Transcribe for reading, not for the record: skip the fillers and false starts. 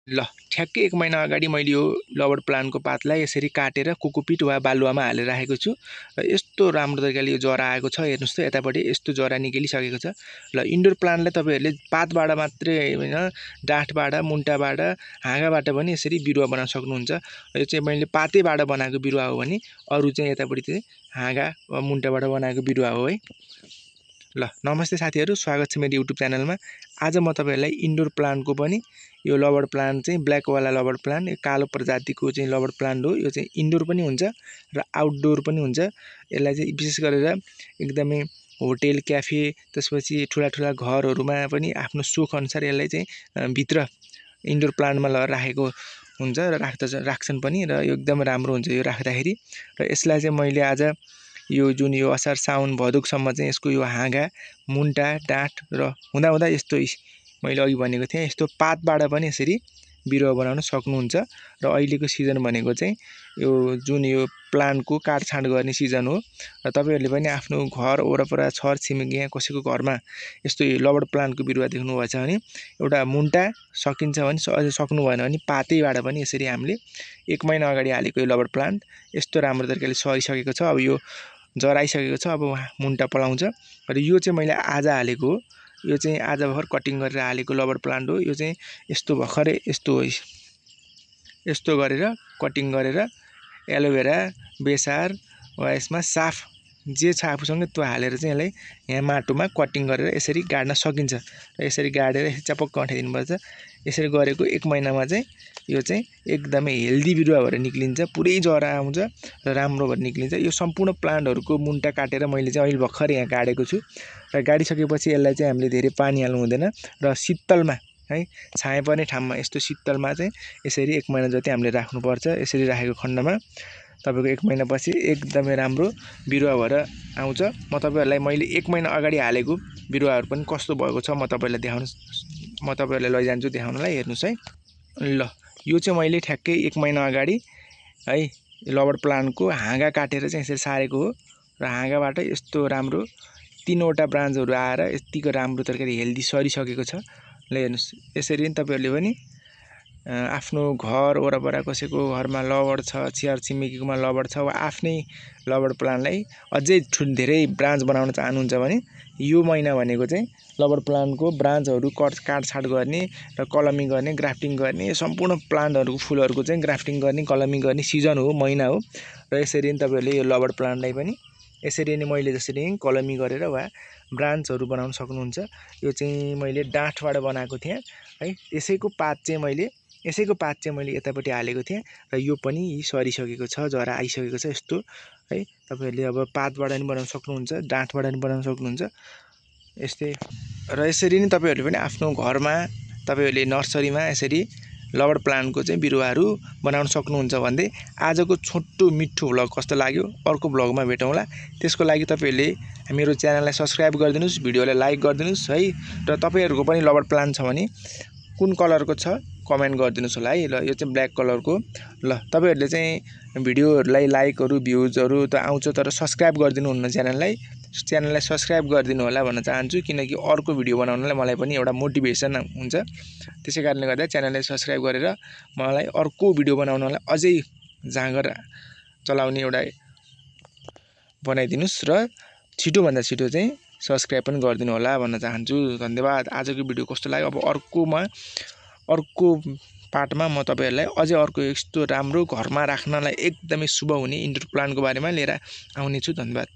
ल ठ्याक्कै 1 महिना अगाडि मैले यो लबर प्लान्टको पातलाई यसरी काटेर कोकोपिट वा बालुवामा हालेर राखेको छु र यस्तो राम्रो तरिकाले यो जरा आएको छ। हेर्नुस् त यतापट्टि यस्तो जरा निक्लिसकेको छ। ल इन्डोर प्लान्टलाई तपाईहरुले पातबाट मात्रै हैन, डाँठबाट, मुन्टाबाट, हाँगाबाट पनि यसरी बिरुवा बनाउन सक्नुहुन्छ। यो चाहिँ मैले पातैबाट बनाएको बिरुवा हो भने अरु चाहिँ यतापट्टि चाहिँ हाँगा वा मुन्टाबाट बनाएको बिरुवा हो है। ल नमस्ते साथीहरु, स्वागत छ मेरो युट्युब च्यानलमा। आज म तपाईहरुलाई इन्डोर प्लान्टको पनि यो लबर प्लान्ट चाहिँ ब्ल्याक वाला लबर प्लान्ट, यो कालो प्रजातिको चाहिँ लबर प्लान्ट हो। यो चाहिँ इन्डोर पनि हुन्छ र आउटडोर पनि हुन्छ। यसलाई चाहिँ विशेष गरेर एकदमै होटल, क्याफे, त्यसपछि ठुला घरहरुमा पनि आफ्नो सोख अनुसार यसलाई चाहिँ भित्र इन्डोर प्लान्टमा राखेको हुन्छ र राख्छन् पनि र यो एकदम राम्रो हुन्छ यो राख्दाखेरि। र यसलाई चाहिँ मैले आज यो जुन यो असार साउन भदौसम्म चाहिँ यसको यो हाँगा, मुन्टा, डाँठ र हुँदा यस्तो मैले अघि भनेको थिएँ यस्तो पातबाट पनि यसरी बिरुवा बनाउन सक्नुहुन्छ। र अहिलेको सिजन भनेको चाहिँ यो जुन यो प्लान्टको काटछाँट गर्ने सिजन हो र तपाईहरुले पनि आफ्नो घर वरपर छर छिमेकी यहाँ कसैको घरमा यस्तो लबर प्लान्टको बिरुवा देख्नु भएछ भने एउटा मुन्टा सकिन्छ भने अझै सक्नु भएन भने पातैबाट पनि यसरी हामीले 1 महिना अगाडि हालेको यो लबर प्लान्ट यस्तो राम्रो तरिकाले सरिसकेको छ। अब यो जराइसकेको छ, अब मुन्टा पलाउँछ र यो चाहिँ मैले आज हालेको हो। यो चाहिँ आज भर्खर कटिङ गरेर हालेको लबर प्लान्ट हो। यो चाहिँ यस्तो भर्खरै यस्तो गरेर कटिङ गरेर एलोभेरा, बेसार वा यसमा साफ जे छ आफूसँग त्यो हालेर चाहिँ यसलाई यहाँ माटोमा कटिङ गरेर यसरी गाड्न सकिन्छ। र यसरी गाडेर चपक्क अँठाइदिनु पर्छ। यसरी गरेको 1 महिनामा चाहिँ यो चाहिँ एकदमै हेल्दी बिरुवा भएर निक्लिन्छ, पुरै जरा आउँछ र राम्रो भएर निक्लिन्छ। यो सम्पूर्ण प्लान्टहरुको मुन्टा काटेर मैले चाहिँ अहिले भर्खर यहाँ गाडेको छु र गाडिसकेपछि यसलाई चाहिँ हामीले धेरै पानी हाल्नु हुँदैन र शीतलमा है छाया पर्ने ठाउँमा यस्तो शीतलमा चाहिँ यसरी 1 महिना जति हामीले राख्नुपर्छ। यसरी राखेको खण्डमा तपाईको 1 महिनापछि एकदमै राम्रो बिरुवा भएर आउँछ। म तपाईहरुलाई मैले 1 महिना अगाडि हालेको बिरुवाहरु पनि कस्तो भएको छ म तपाईहरुलाई लैजान्छु देखाउनलाई। हेर्नुस् है। ल यो चाहिँ मैले ठ्याक्कै 1 महिना अगाडि है लबर प्लान्टको हाँगा काटेर चाहिँ यसरी सारेको हो र हाँगाबाट यस्तो राम्रो 3 वटा ब्रान्चहरु आएर यतिको राम्रो तरिकाले हेल्दी सरिसकेको छ। ल हेर्नुस्, यसरी नै तपाईहरुले पनि आफ्नो घर वरपर कसैको घरमा लबर छ, छर छिमेकीकोमा लबर छ वा आफ्नै लबर प्लान्टलाई अझै धेरै ब्रान्च बनाउन चाहनुहुन्छ भने यो महिना भनेको चाहिँ लबर प्लान्टको ब्रान्चहरु काटछाट गर्ने र कलमिङ गर्ने, ग्राफ्टिङ गर्ने, सम्पूर्ण प्लान्टहरुको फुलहरुको चाहिँ ग्राफ्टिङ गर्ने, कलमिङ गर्ने सिजन हो, महिना हो। र यसरी नै तपाईहरुले यो लबर प्लान्टलाई पनि यसरी नै मैले जसरी कलमी गरेर वा ब्रान्चहरु बनाउन सक्नुहुन्छ। यो चाहिँ मैले डाँठबाट बनाएको थिएँ है। यसैको पात चाहिँ मैले यतापट्टि हालेको थिएँ र यो पनि सरिसकेको छ, जरा आइसकेको छ यस्तो है। तपाईहरुले अब पातबाट पनि बनाउन सक्नुहुन्छ, डाँठबाट पनि बनाउन सक्नुहुन्छ यस्तै। र यसरी नै तपाईहरुले पनि आफ्नो घरमा तपाईहरुले नर्सरीमा यसरी लबर प्लान्टको चाहिँ बिरुवाहरु बनाउन सक्नुहुन्छ भन्दै आजको छोटो मिठो भ्लग कस्तो लाग्यो अर्को भ्लगमा भेटौँला। त्यसको लागि तपाईहरुले मेरो च्यानललाई सब्स्क्राइब गरिदिनुस्, भिडियोलाई लाइक गरिदिनुस् है। र तपाईहरुको पनि लबर प्लान्ट छ भने कुन कलरको छ कमेन्ट गरिदिनुस् होला है। ल यो चाहिँ ब्ल्याक कलरको। ल तपाईहरुले चाहिँ भिडियोहरुलाई लाइकहरु भ्युजहरु त आउँछ तर सब्स्क्राइब गरिदिनु हुन्न च्यानललाई सब्स्क्राइब गरिदिनु होला भन्न चाहन्छु, किनकि अर्को भिडियो बनाउनलाई मलाई पनि एउटा मोटिभेसन हुन्छ। त्यसैकारणले गर्दा च्यानललाई सब्स्क्राइब गरेर मलाई अर्को भिडियो बनाउनलाई अझै जाँगर चलाउने एउटा बनाइदिनुस् र छिटो भन्दा छिटो चाहिँ सब्स्क्राइब पनि गरिदिनु होला भन्न चाहन्छु। धन्यवाद। आजको भिडियो कस्तो लाग्यो अब अर्को पार्टमा म तपाईहरुलाई अझै अर्को यस्तो राम्रो घरमा राख्नलाई एकदमै शुभ हुने इन्डोर प्लान्टको बारेमा लिएर आउने छु। धन्यवाद।